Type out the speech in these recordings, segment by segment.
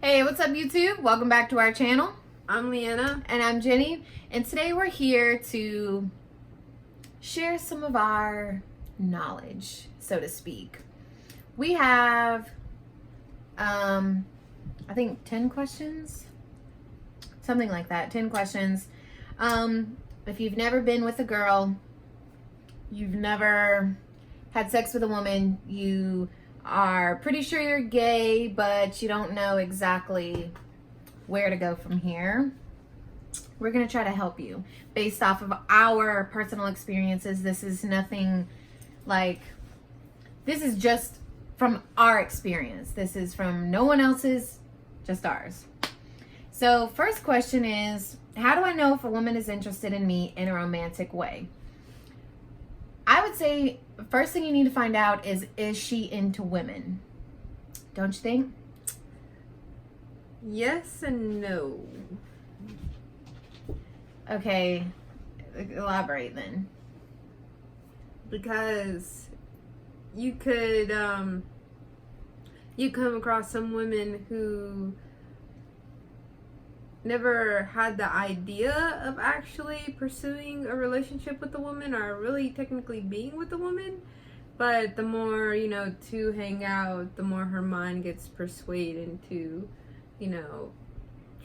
Hey, what's up YouTube? Welcome back to our channel. I'm Leanna. And I'm Jenny. And today we're here to share some of our knowledge, so to speak. We have, I think 10 questions? Something like that, 10 questions. If you've never been with a girl, you've never had sex with a woman, you are pretty sure you're gay, but you don't know exactly where to go from here, we're going to try to help you based off of our personal experiences. This is nothing like, this is just from our experience. This is from no one else's, just ours. So first question is, how do I know if a woman is interested in me in a romantic way? I would say first thing you need to find out is she into women? Don't you think? Yes and no. Okay, elaborate then. Because you could you come across some women who never had the idea of actually pursuing a relationship with a woman or really technically being with a woman, but the more, to hang out, the more her mind gets persuaded into,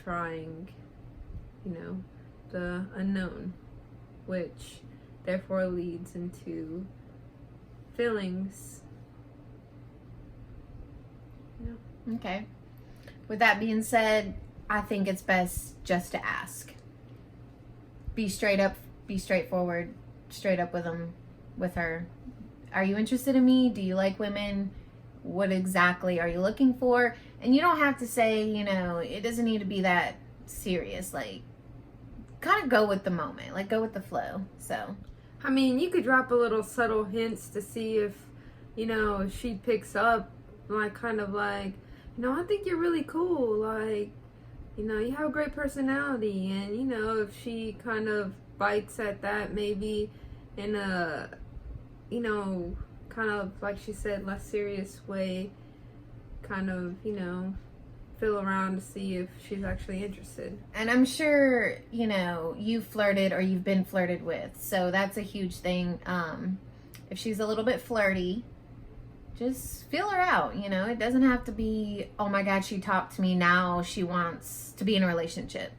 trying, the unknown, which therefore leads into feelings. Okay. With that being said, I think it's best just to ask. Be straight up, be straightforward, straight up with her. Are you interested in me? Do you like women? What exactly are you looking for? And you don't have to say, it doesn't need to be that serious. Like, kind of go with the moment. Like, go with the flow. So, I mean, you could drop a little subtle hints to see if, she picks up, like, kind of like, I think you're really cool. Like, you have a great personality. And, if she kind of bites at that, maybe in a, kind of, like she said, less serious way, kind of, feel around to see if she's actually interested. and I'm sure, you've flirted or you've been flirted with. So that's a huge thing. If she's a little bit flirty, just feel her out. It doesn't have to be, oh my God, she talked to me, now she wants to be in a relationship.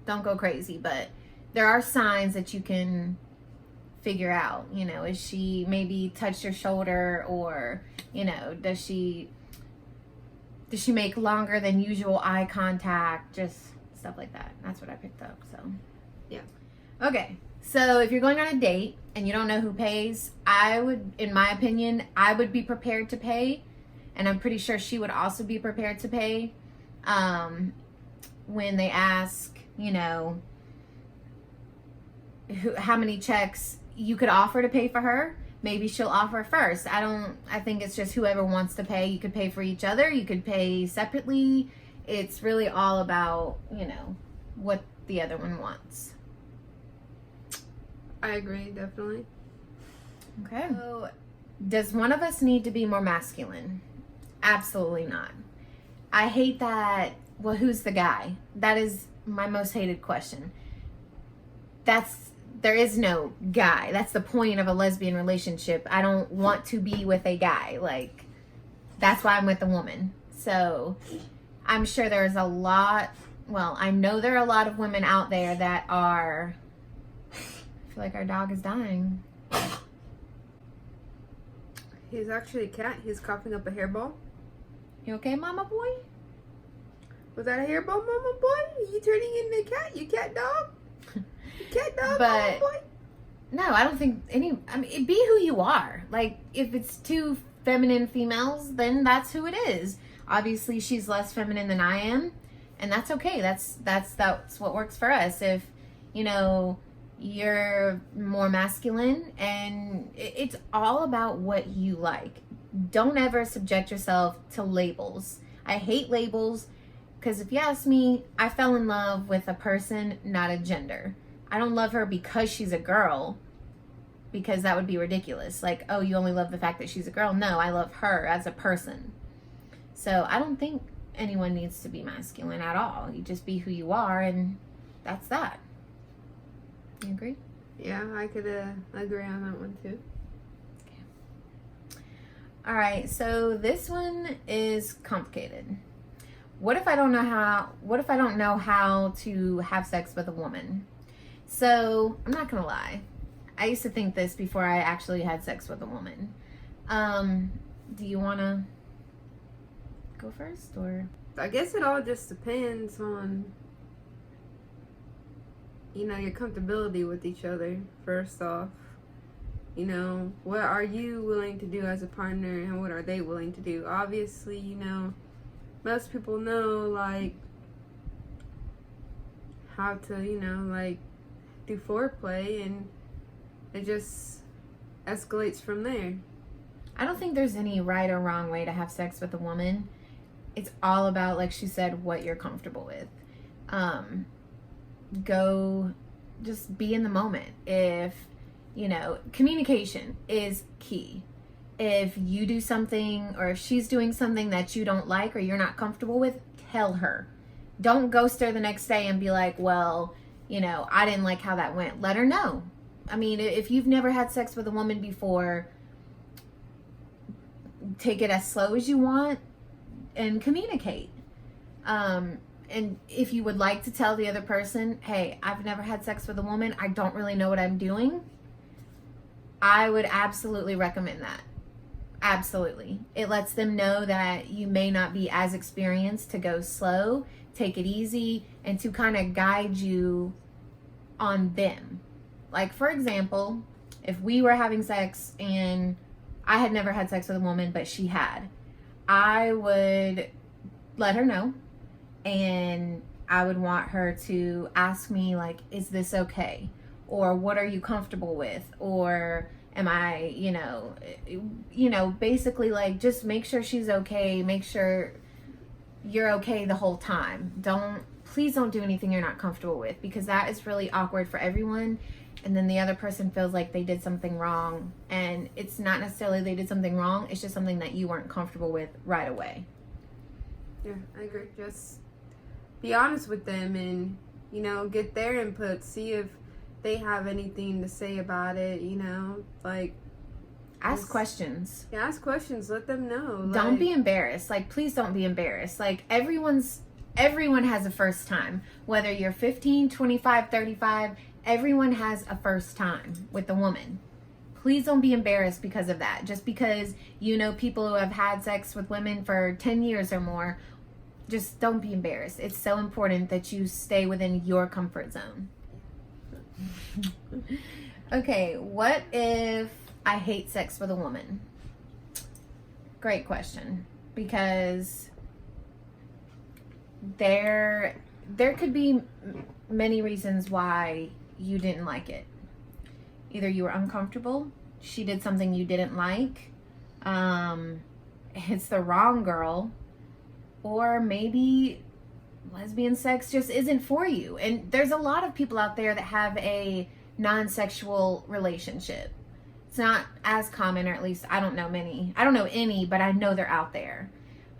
Don't go crazy, but there are signs that you can figure out. Is she maybe touched your shoulder, or, does she make longer than usual eye contact? Just stuff like that. That's what I picked up. So, yeah. Okay. So if you're going on a date and you don't know who pays, I would, in my opinion, I would be prepared to pay. And I'm pretty sure she would also be prepared to pay. When they ask, how many checks you could offer to pay for her, maybe she'll offer first. I think it's just whoever wants to pay. You could pay for each other. You could pay separately. It's really all about, what the other one wants. I agree, definitely. Okay. So, does one of us need to be more masculine? Absolutely not. I hate that. Well, who's the guy? That is my most hated question. There is no guy. That's the point of a lesbian relationship. I don't want to be with a guy. Like, that's why I'm with a woman. So, I'm sure there's a lot, I know there are a lot of women out there that are, I feel like our dog is dying. He's actually a cat. He's coughing up a hairball. You okay, mama boy? Was that a hairball, mama boy? Are you turning into a cat? You cat dog? You cat dog, But mama boy? no, I don't think be who you are. Like, if it's two feminine females, then that's who it is. Obviously, she's less feminine than I am, and that's okay. That's what works for us. If, you're more masculine, and it's all about what you like. Don't ever subject yourself to labels. I hate labels, because if you ask me, I fell in love with a person, not a gender. I don't love her because she's a girl, because that would be ridiculous. Like, oh, you only love the fact that she's a girl. No, I love her as a person. So I don't think anyone needs to be masculine at all. You just be who you are, and that's that. You agree? Yeah, I could agree on that one too. All right, so this one is complicated. What if I don't know how to have sex with a woman? So, I'm not gonna lie. I used to think this before I actually had sex with a woman. Do you wanna go first, or? I guess it all just depends on, you know, your comfortability with each other, first off. You know, what are you willing to do as a partner, and what are they willing to do? Obviously, you know, most people know, like, how to, you know, like, do foreplay, and it just escalates from there. I don't think there's any right or wrong way to have sex with a woman. It's all about, like she said, what you're comfortable with. Just be in the moment. If, you know, communication is key. If you do something, or if she's doing something that you don't like or you're not comfortable with, tell her. Don't ghost her the next day and be like, well, you know, I didn't like how that went. Let her know. I mean, if you've never had sex with a woman before, take it as slow as you want and communicate. And if you would like to tell the other person, hey, I've never had sex with a woman, I don't really know what I'm doing, I would absolutely recommend that. Absolutely. It lets them know that you may not be as experienced, to go slow, take it easy, and to kind of guide you on them. Like, for example, if we were having sex and I had never had sex with a woman, but she had, I would let her know, and I would want her to ask me, like, is this okay? Or what are you comfortable with? Or am I, you know, basically, like, just make sure she's okay. Make sure you're okay the whole time. Please don't do anything you're not comfortable with, because that is really awkward for everyone. And then the other person feels like they did something wrong, and it's not necessarily they did something wrong. It's just something that you weren't comfortable with right away. Yeah, I agree. Just be honest with them, and, you know, get their input. See if they have anything to say about it, you know, like, ask questions. Yeah, ask questions. Let them know. Don't be embarrassed. Like, please don't be embarrassed. Like, everyone has a first time. Whether you're 15, 25, 35, everyone has a first time with a woman. Please don't be embarrassed because of that. Just because you know people who have had sex with women for 10 years or more, just don't be embarrassed. It's so important that you stay within your comfort zone. Okay, what if I hate sex with a woman? Great question, because there could be many reasons why you didn't like it. Either you were uncomfortable, she did something you didn't like, it's the wrong girl, or maybe lesbian sex just isn't for you. And there's a lot of people out there that have a non-sexual relationship. It's not as common, or at least I don't know many. I don't know any, but I know they're out there.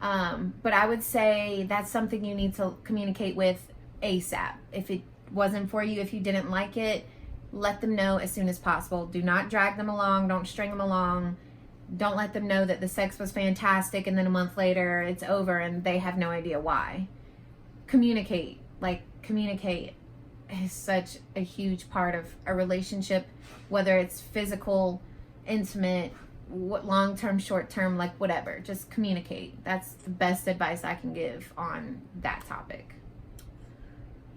But I would say that's something you need to communicate with ASAP. If it wasn't for you, if you didn't like it, let them know as soon as possible. Do not drag them along. Don't string them along. Don't let them know that the sex was fantastic and then a month later it's over and they have no idea why. Communicate. Communicate is such a huge part of a relationship, whether it's physical, intimate, long-term, short-term, like whatever. Just communicate. That's the best advice I can give on that topic.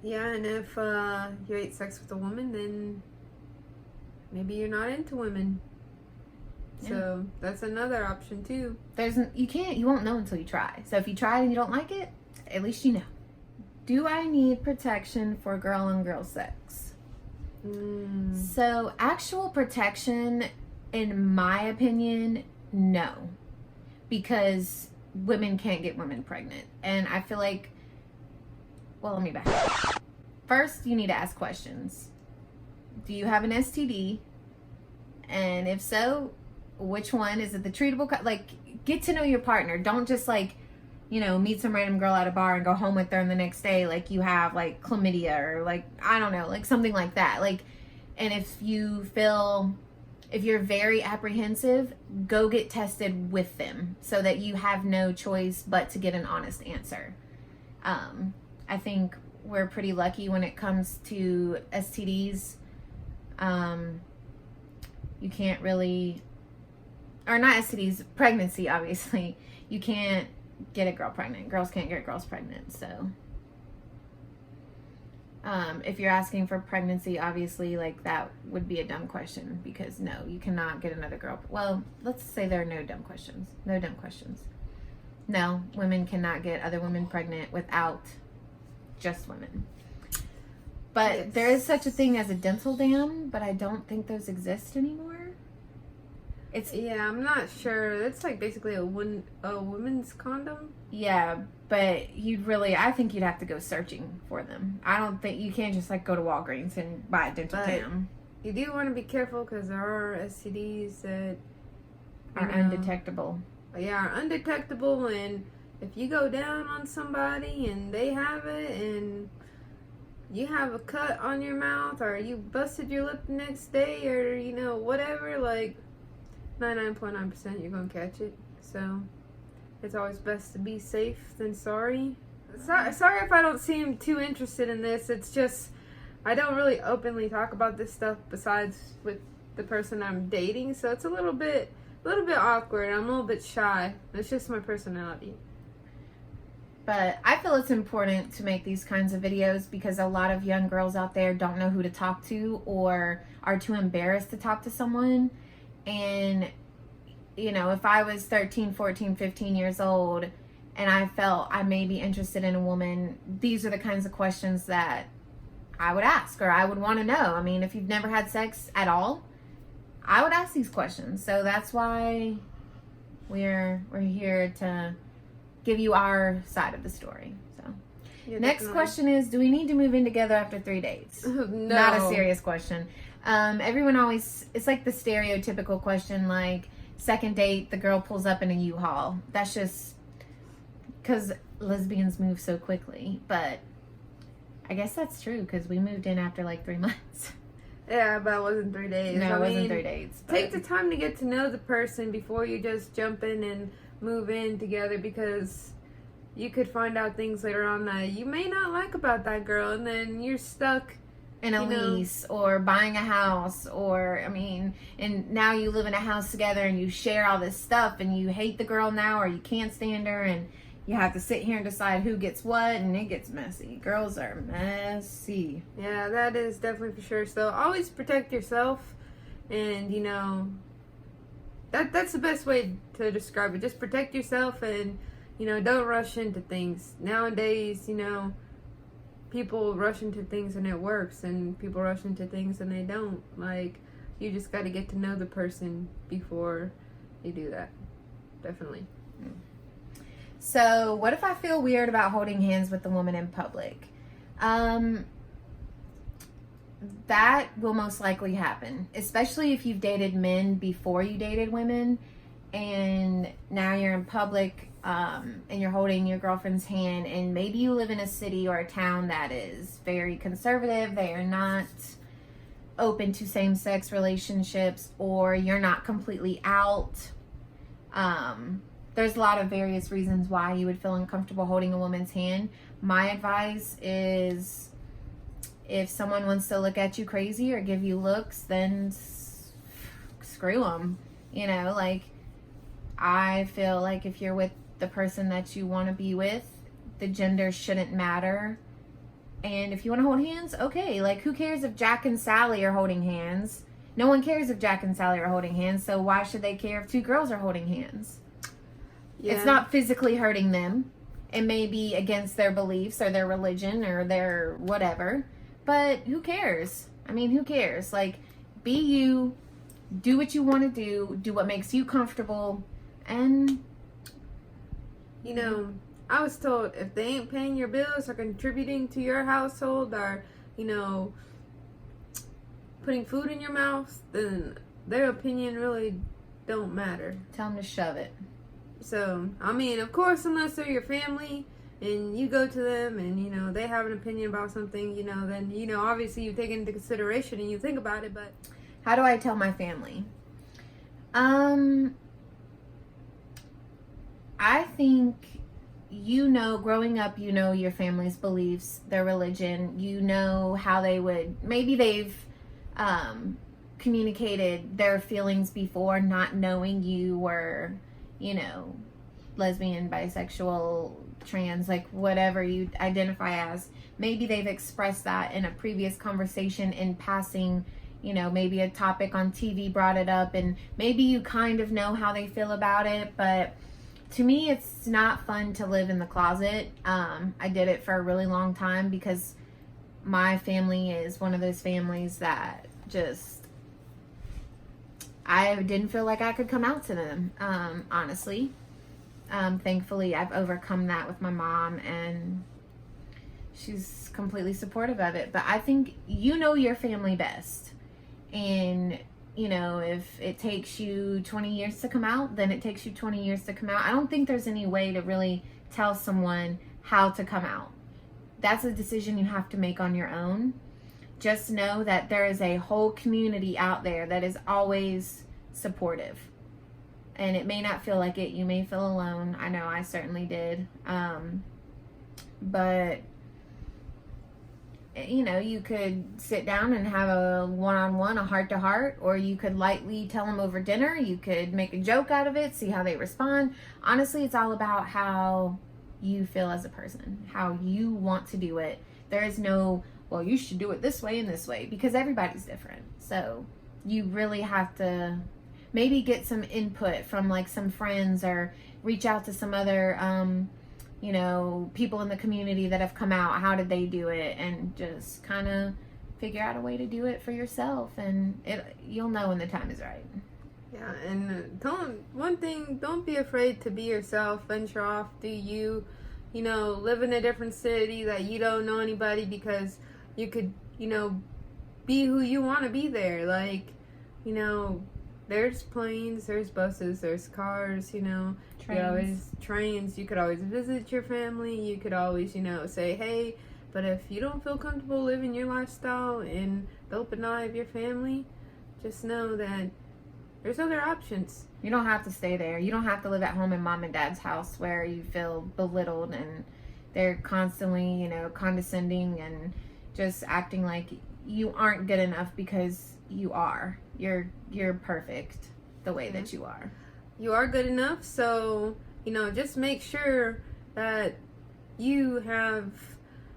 Yeah, and if you hate sex with a woman, then maybe you're not into women. Yeah. So that's another option too. You won't know until you try. So if you try and you don't like it, at least you know. Do I need protection for girl on girl sex? So actual protection, in my opinion, no. Because women can't get women pregnant. And I feel like, well, let me back up. First, you need to ask questions. Do you have an STD? And if so, which one? Is it the treatable? Get to know your partner. Don't just meet some random girl at a bar and go home with her, and the next day, like, you have, like, chlamydia or, like, I don't know, like, something like that. Like, and if you're very apprehensive, go get tested with them so that you have no choice but to get an honest answer. I think we're pretty lucky when it comes to STDs. You can't really, or not STDs, pregnancy, obviously. You can't get a girl pregnant. Girls can't get girls pregnant. So if you're asking for pregnancy, obviously, like, that would be a dumb question, because no, you cannot get another girl. Well, let's say there are no dumb questions. No dumb questions. No, women cannot get other women pregnant without just women. But Yes. There is such a thing as a dental dam, but I don't think those exist anymore. Yeah, I'm not sure. It's like basically a women's condom. Yeah, but I think you'd have to go searching for them. I don't think you can't just, like, go to Walgreens and buy a dental dam. You do want to be careful, because there are STDs that Are undetectable. Yeah, are undetectable, and if you go down on somebody and they have it, and you have a cut on your mouth, or you busted your lip the next day, or whatever, like, 99.9% you're gonna catch it. So it's always best to be safe than sorry. Sorry if I don't seem too interested in this. It's just I don't really openly talk about this stuff besides with the person I'm dating, so it's a little bit awkward. I'm a little bit shy. It's just my personality. But I feel it's important to make these kinds of videos because a lot of young girls out there don't know who to talk to or are too embarrassed to talk to someone. And, if I was 13, 14, 15 years old and I felt I may be interested in a woman, these are the kinds of questions that I would ask, or I would want to know. I mean, if you've never had sex at all, I would ask these questions. So that's why we're here to give you our side of the story. So Yeah, next definitely. question is, do we need to move in together after 3 dates? No. Not a serious question. Everyone always, it's like the stereotypical question, like, second date, the girl pulls up in a U-Haul. That's just because lesbians move so quickly. But I guess that's true, because we moved in after like 3 months. Yeah, but it wasn't 3 days. No, it wasn't 3 dates. But Take the time to get to know the person before you just jump in and move in together, because you could find out things later on that you may not like about that girl, and then you're stuck in a lease or buying a house, or and now you live in a house together and you share all this stuff and you hate the girl now, or you can't stand her, and you have to sit here and decide who gets what, and it gets messy. Girls are messy. Yeah, that is definitely for sure. So always protect yourself, and that's the best way to describe it. Just protect yourself, and don't rush into things. Nowadays, people rush into things and it works, and people rush into things and they don't. Like, you just got to get to know the person before you do that. Definitely. So, what if I feel weird about holding hands with a woman in public? That will most likely happen, especially if you've dated men before you dated women, and now you're in public, and you're holding your girlfriend's hand, and maybe you live in a city or a town that is very conservative. They are not open to same-sex relationships, or you're not completely out. There's a lot of various reasons why you would feel uncomfortable holding a woman's hand. My advice is, if someone wants to look at you crazy or give you looks, then screw them. I feel like if you're with the person that you want to be with, the gender shouldn't matter. And if you want to hold hands, okay. Like, who cares if Jack and Sally are holding hands? No one cares if Jack and Sally are holding hands, so why should they care if two girls are holding hands? Yeah. It's not physically hurting them. It may be against their beliefs or their religion or their whatever, but who cares? Who cares? Like, be you, do what you want to do what makes you comfortable, and I was told if they ain't paying your bills or contributing to your household, or putting food in your mouth, then their opinion really don't matter. tell them to shove it. So, I mean, of course, unless they're your family and you go to them and, you know, they have an opinion about something, you know, then, you know, obviously you take it into consideration and you think about it, but... How do I tell my family? I think, you know, growing up, you know your family's beliefs, their religion, you know how they would, maybe they've communicated their feelings before, not knowing you were, you know, lesbian, bisexual, trans, like whatever you identify as. Maybe they've expressed that in a previous conversation in passing, you know, maybe a topic on TV brought it up, and maybe you kind of know how they feel about it, but to me, it's not fun to live in the closet. I did it for a really long time because my family is one of those families that just, I didn't feel like I could come out to them, honestly. Thankfully, I've overcome that with my mom, and she's completely supportive of it. But I think you know your family best. And you know, if it takes you 20 years to come out, then it takes you 20 years to come out. I don't think there's any way to really tell someone how to come out. That's a decision you have to make on your own. Just know that there is a whole community out there that is always supportive. And it may not feel like it. You may feel alone. I know I certainly did. But you know, you could sit down and have a one-on-one, a heart-to-heart, or you could lightly tell them over dinner. You could make a joke out of it, see how they respond. Honestly, it's all about how you feel as a person, how you want to do it. There is no, well, you should do it this way and this way, because everybody's different. So you really have to maybe get some input from like some friends, or reach out to some other you know, people in the community that have come out. How did they do it? And just kind of figure out a way to do it for yourself, and you'll know when the time is right. Yeah, and don't be afraid to be yourself. Venture off, do you know, live in a different city that you don't know anybody, because you could, you know, be who you want to be there. Like, you know, there's planes, there's buses, there's cars, you know, trains. You could always visit your family. You could always, you know, say, hey, but if you don't feel comfortable living your lifestyle in the open eye of your family, just know that there's other options. You don't have to stay there. You don't have to live at home in mom and dad's house where you feel belittled and they're constantly, you know, condescending and just acting like you aren't good enough, because you are. You're perfect the way that you are. You are good enough, so, you know, just make sure that you have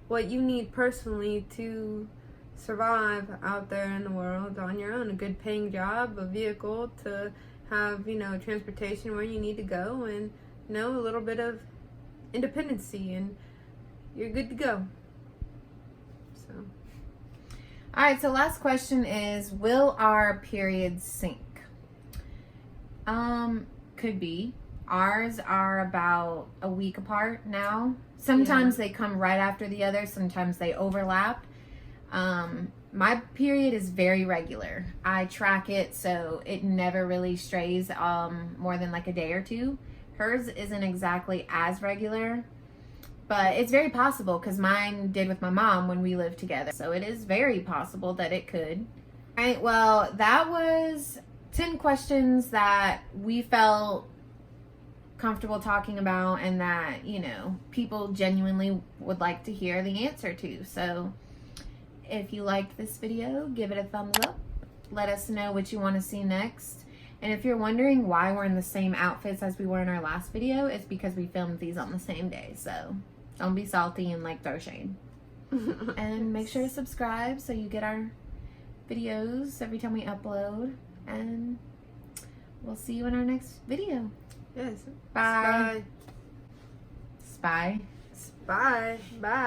what you need personally to survive out there in the world on your own. A good paying job, a vehicle to have, you know, transportation where you need to go, and, you know, a little bit of independency, and you're good to go. So. All right, so last question is, will our periods sync? Could be. Ours are about a week apart now. Sometimes they come right after the other. Sometimes they overlap. My period is very regular. I track it, so it never really strays more than like a day or two. Hers isn't exactly as regular, but it's very possible, because mine did with my mom when we lived together. So it is very possible that it could. All right, well, that was 10 questions that we felt comfortable talking about, and that, you know, people genuinely would like to hear the answer to. So if you liked this video, give it a thumbs up. Let us know what you want to see next. And if you're wondering why we're in the same outfits as we were in our last video, it's because we filmed these on the same day. So don't be salty and like throw shade. And make sure to subscribe so you get our videos every time we upload. And we'll see you in our next video. Yes. Bye. Spy. Spy. Bye. Bye.